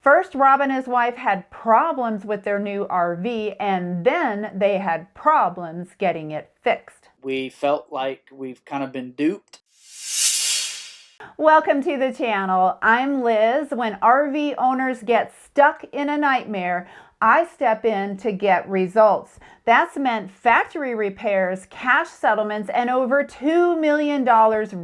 First, Rob and his wife had problems with their new RV, and then they had problems getting it fixed. We felt like we've kind of been duped. Welcome to the channel. I'm Liz. When RV owners get stuck in a nightmare, I step in to get results. That's meant factory repairs, cash settlements, and over $2 million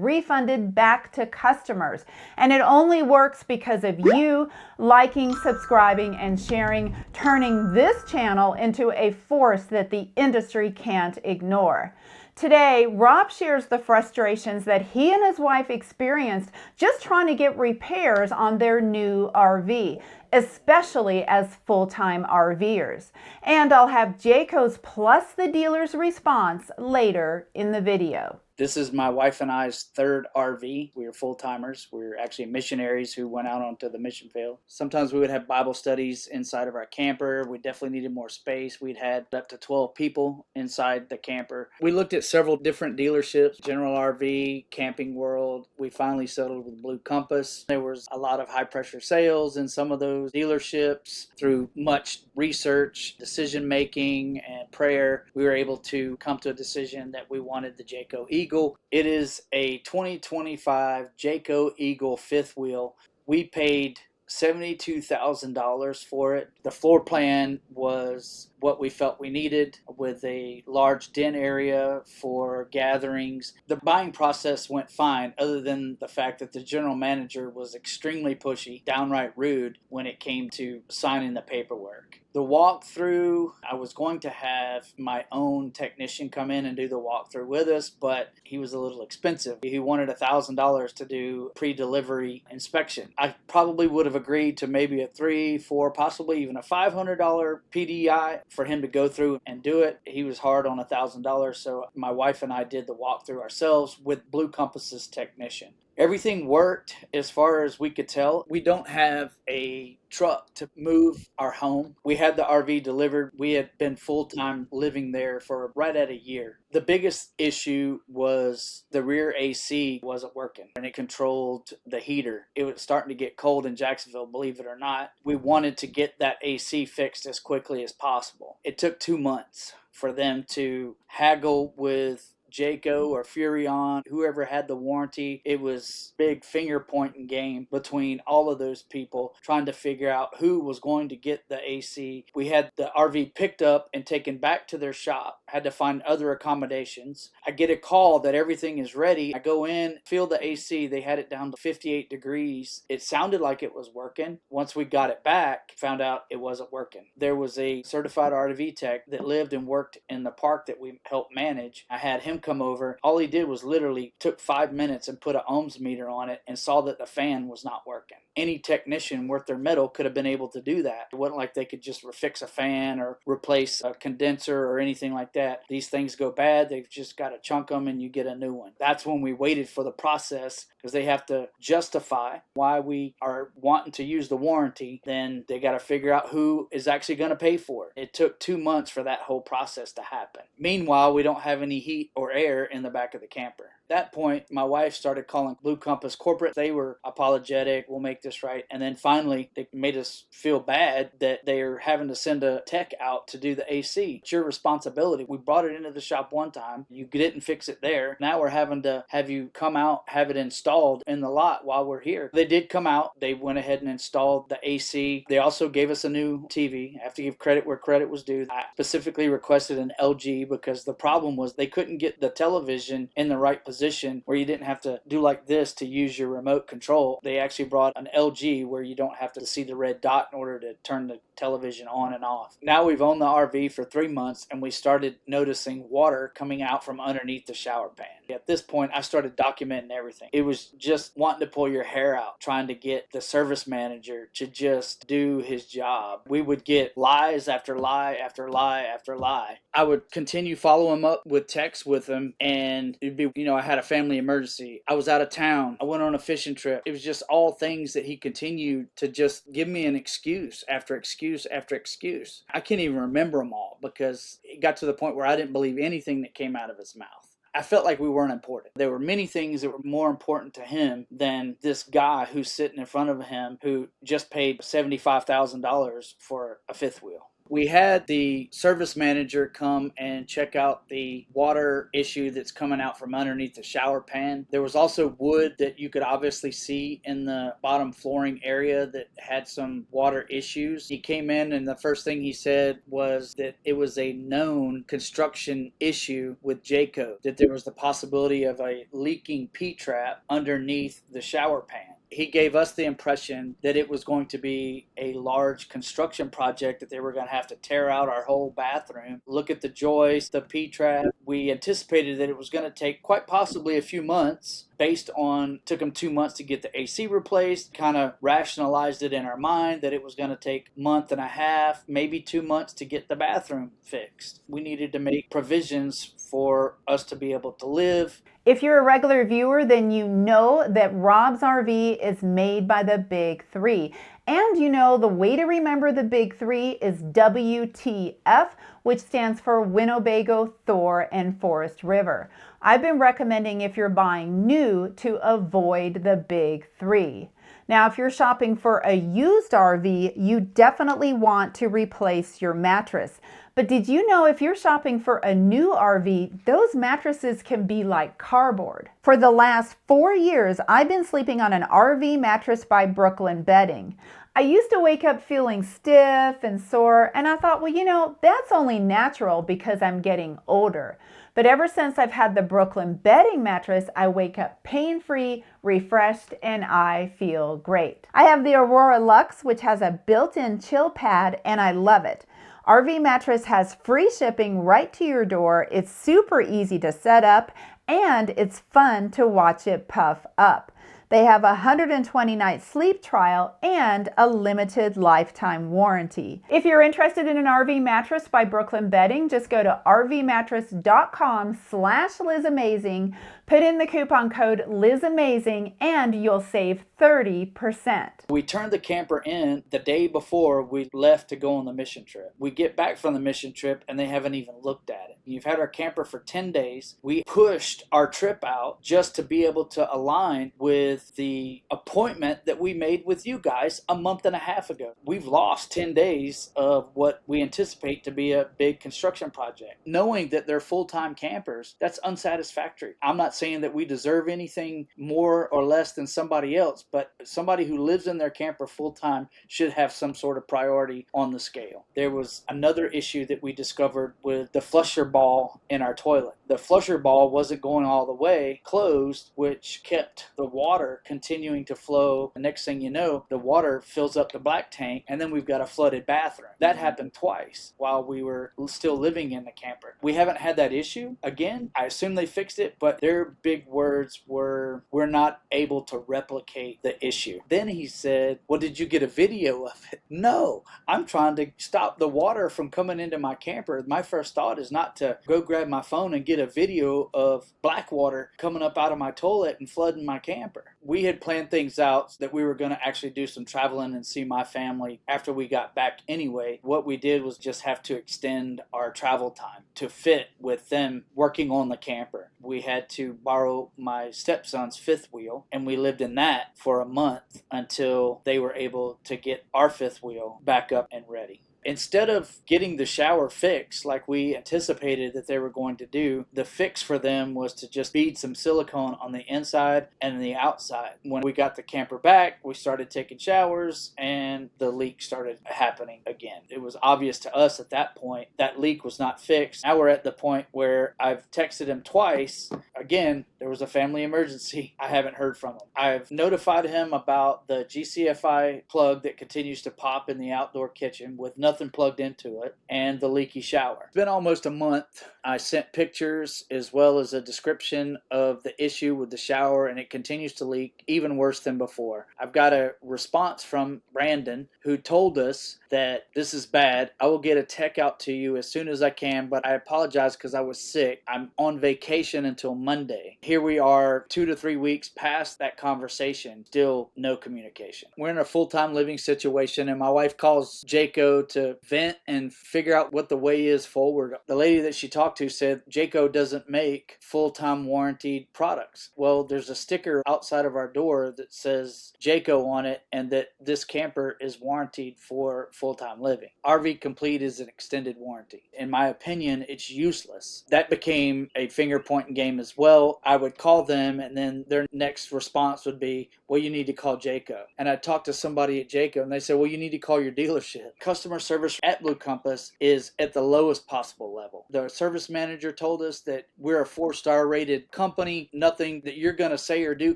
refunded back to customers. And it only works because of you liking, subscribing, and sharing, turning this channel into a force that the industry can't ignore. Today, Rob shares the frustrations that he and his wife experienced just trying to get repairs on their new RV, especially as full-time RVers. And I'll have Jayco's plus the dealer's response later in the video. This is my wife and I's third RV. We are full-timers. We're actually missionaries who went out onto the mission field. Sometimes we would have Bible studies inside of our camper. We definitely needed more space. We'd had up to 12 people inside the camper. We looked at several different dealerships, General RV, Camping World. We finally settled with Blue Compass. There was a lot of high-pressure sales in some of those dealerships. Through much research, decision-making, and prayer, we were able to come to a decision that we wanted the Jayco Eagle. It is a 2025 Jayco Eagle fifth wheel. We paid $72,000 for it. The floor plan was what we felt we needed, with a large den area for gatherings. The buying process went fine, other than the fact that the general manager was extremely pushy, downright rude when it came to signing the paperwork. The walkthrough, I was going to have my own technician come in and do the walkthrough with us, but he was a little expensive. He wanted $1,000 to do pre-delivery inspection. I probably would have agreed to maybe a $300, $400, possibly even a $500 PDI for him to go through and do it. He was hard on $1,000, so my wife and I did the walkthrough ourselves with Blue Compass's technician. Everything worked as far as we could tell. We don't have a truck to move our home. We had the RV delivered. We had been full-time living there for right at a year. The biggest issue was the rear AC wasn't working, and it controlled the heater. It was starting to get cold in Jacksonville, believe it or not. We wanted to get that AC fixed as quickly as possible. It took 2 months for them to haggle with Jayco or Furrion, whoever had the warranty. It was big finger pointing game between all of those people trying to figure out who was going to get the AC. We had the RV picked up and taken back to their shop, had to find other accommodations. I get a call that everything is ready. I go in, feel the AC. They had it down to 58 degrees. It sounded like it was working. Once we got it back, found out it wasn't working. There was a certified RV tech that lived and worked in the park that we helped manage. I had him come over. All he did was literally took 5 minutes and put an ohms meter on it and saw that the fan was not working. Any technician worth their metal could have been able to do that. It wasn't like they could just fix a fan or replace a condenser or anything like that. These things go bad. They've just got to chunk them and you get a new one. That's when we waited for the process, because they have to justify why we are wanting to use the warranty. Then they got to figure out who is actually going to pay for it. It took 2 months for that whole process to happen. Meanwhile, we don't have any heat or air in the back of the camper. At that point, my wife started calling Blue Compass corporate. They were apologetic. We'll make this right. And then finally, they made us feel bad that they're having to send a tech out to do the AC. It's your responsibility. We brought it into the shop one time. You didn't fix it there. Now we're having to have you come out, have it installed in the lot while we're here. They did come out. They went ahead and installed the AC. They also gave us a new TV. I have to give credit where credit was due. I specifically requested an LG because the problem was they couldn't get the television in the right position where you didn't have to do like this to use your remote control. They actually brought an LG where you don't have to see the red dot in order to turn the television on and off. Now we've owned the RV for 3 months and we started noticing water coming out from underneath the shower pan. At this point, I started documenting everything. It was just wanting to pull your hair out, trying to get the service manager to just do his job. We would get lies after lie after lie after lie. I would continue following him up with texts with him, and it'd be, I had a family emergency. I was out of town. I went on a fishing trip. It was just all things that he continued to just give me an excuse after excuse after excuse. I can't even remember them all because it got to the point where I didn't believe anything that came out of his mouth. I felt like we weren't important. There were many things that were more important to him than this guy who's sitting in front of him who just paid $75,000 for a fifth wheel. We had the service manager come and check out the water issue that's coming out from underneath the shower pan. There was also wood that you could obviously see in the bottom flooring area that had some water issues. He came in and the first thing he said was that it was a known construction issue with Jayco, that there was the possibility of a leaking P-trap underneath the shower pan. He gave us the impression that it was going to be a large construction project, that they were going to have to tear out our whole bathroom, look at the joist, the P-trap. We anticipated that it was going to take quite possibly a few months. Based on, took them 2 months to get the AC replaced, kind of rationalized it in our mind that it was going to take a month and a half, maybe 2 months to get the bathroom fixed. We needed to make provisions for us to be able to live. If you're a regular viewer, then you know that Rob's RV is made by the Big Three. And you know the way to remember the Big Three is WTF, which stands for Winnebago, Thor, and Forest River. I've been recommending, if you're buying new, to avoid the Big Three. Now, if you're shopping for a used RV, you definitely want to replace your mattress. But did you know if you're shopping for a new RV, those mattresses can be like cardboard? For the last 4 years, I've been sleeping on an RV mattress by Brooklyn Bedding. I used to wake up feeling stiff and sore, and I thought, well, you know, that's only natural because I'm getting older. But ever since I've had the Brooklyn Bedding mattress, I wake up pain-free, refreshed, and I feel great. I have the Aurora Luxe, which has a built-in chill pad, and I love it. RV Mattress has free shipping right to your door. It's super easy to set up, and it's fun to watch it puff up. They have a 120-night sleep trial and a limited lifetime warranty. If you're interested in an RV mattress by Brooklyn Bedding, just go to rvmattress.com/LizAmazing, put in the coupon code LizAmazing, and you'll save 30%. We turned the camper in the day before we left to go on the mission trip. We get back from the mission trip and they haven't even looked at it. You've had our camper for 10 days. We pushed our trip out just to be able to align with the appointment that we made with you guys a month and a half ago. We've lost 10 days of what we anticipate to be a big construction project. Knowing that they're full-time campers, that's unsatisfactory. I'm not saying that we deserve anything more or less than somebody else, but somebody who lives in their camper full-time should have some sort of priority on the scale. There was another issue that we discovered with the flusher ball in our toilet. The flusher ball wasn't going all the way closed, which kept the water continuing to flow. The next thing you know, the water fills up the black tank, and then we've got a flooded bathroom. That happened twice while we were still living in the camper. We haven't had that issue again. I assume they fixed it, but their big words were, we're not able to replicate the issue. Then he said, well, did you get a video of it? No, I'm trying to stop the water from coming into my camper. My first thought is not to go grab my phone and get a video of black water coming up out of my toilet and flooding my camper. We had planned things out that we were going to actually do some traveling and see my family after we got back anyway. What we did was just have to extend our travel time to fit with them working on the camper. We had to borrow my stepson's fifth wheel, and we lived in that for a month until they were able to get our fifth wheel back up and ready. Instead of getting the shower fixed like we anticipated that they were going to do, the fix for them was to just bead some silicone on the inside and the outside. When we got the camper back, we started taking showers and the leak started happening again. It was obvious to us at that point that leak was not fixed. Now we're at the point where I've texted him twice. Again, there was a family emergency. I haven't heard from him. I've notified him about the GCFI plug that continues to pop in the outdoor kitchen with nothing plugged into it, and the leaky shower. It's been almost a month. I sent pictures as well as a description of the issue with the shower, and it continues to leak even worse than before. I've got a response from Brandon who told us that this is bad. I will get a tech out to you as soon as I can, but I apologize because I was sick. I'm on vacation until Monday. Here we are 2 to 3 weeks past that conversation, still no communication. We're in a full-time living situation, and my wife calls Jayco to vent and figure out what the way is forward. The lady that she talked to said Jayco doesn't make full-time warranted products. Well, there's a sticker outside of our door that says Jayco on it, and that this camper is warranted for full-time living. RV Complete is an extended warranty. In my opinion, it's useless. That became a finger pointing game as well. I would call them, and then their next response would be, well, you need to call Jayco. And I talked to somebody at Jayco, and they said, well, you need to call your dealership. Customer service at Blue Compass is at the lowest possible level. The service manager told us that we're a 4-star rated company. Nothing that you're going to say or do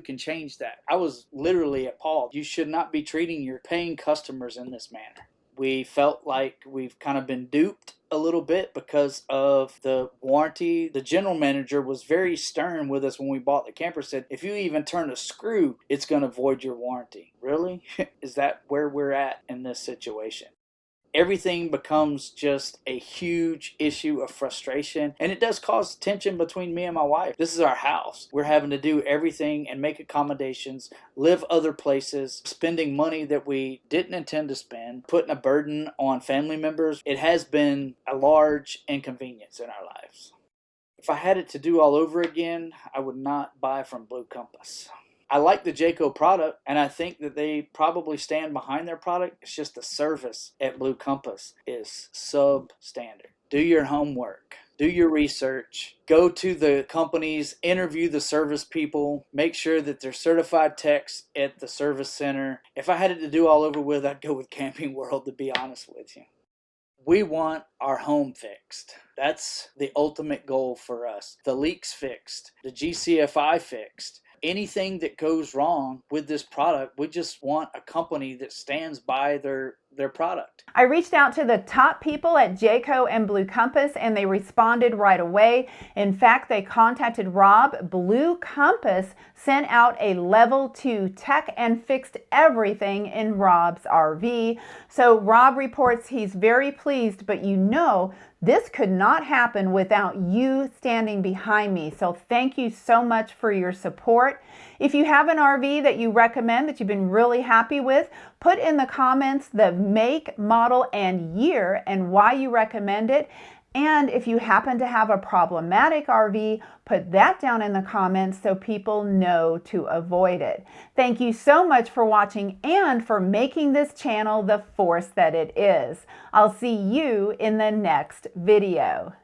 can change that. I was literally appalled. You should not be treating your paying customers in this manner. We felt like we've kind of been duped a little bit because of the warranty. The general manager was very stern with us when we bought the camper, said, if you even turn a screw, it's going to void your warranty. Really? Is that where we're at in this situation? Everything becomes just a huge issue of frustration, and it does cause tension between me and my wife. This is our house. We're having to do everything and make accommodations, live other places, spending money that we didn't intend to spend, putting a burden on family members. It has been a large inconvenience in our lives. If I had it to do all over again, I would not buy from Blue Compass. I like the Jayco product, and I think that they probably stand behind their product. It's just the service at Blue Compass is substandard. Do your homework. Do your research. Go to the companies, interview the service people, make sure that they're certified techs at the service center. If I had it to do all over with, I'd go with Camping World, to be honest with you. We want our home fixed. That's the ultimate goal for us. The leaks fixed, the GCFI fixed. Anything that goes wrong with this product, we just want a company that stands by their product. I reached out to the top people at Jayco and Blue Compass, and they responded right away. In fact, they contacted Rob. Blue Compass sent out a level 2 tech and fixed everything in Rob's RV. So Rob reports he's very pleased, but this could not happen without you standing behind me. So thank you so much for your support. If you have an RV that you recommend that you've been really happy with, put in the comments the make, model, and year and why you recommend it. And if you happen to have a problematic RV, put that down in the comments so people know to avoid it. Thank you so much for watching and for making this channel the force that it is. I'll see you in the next video.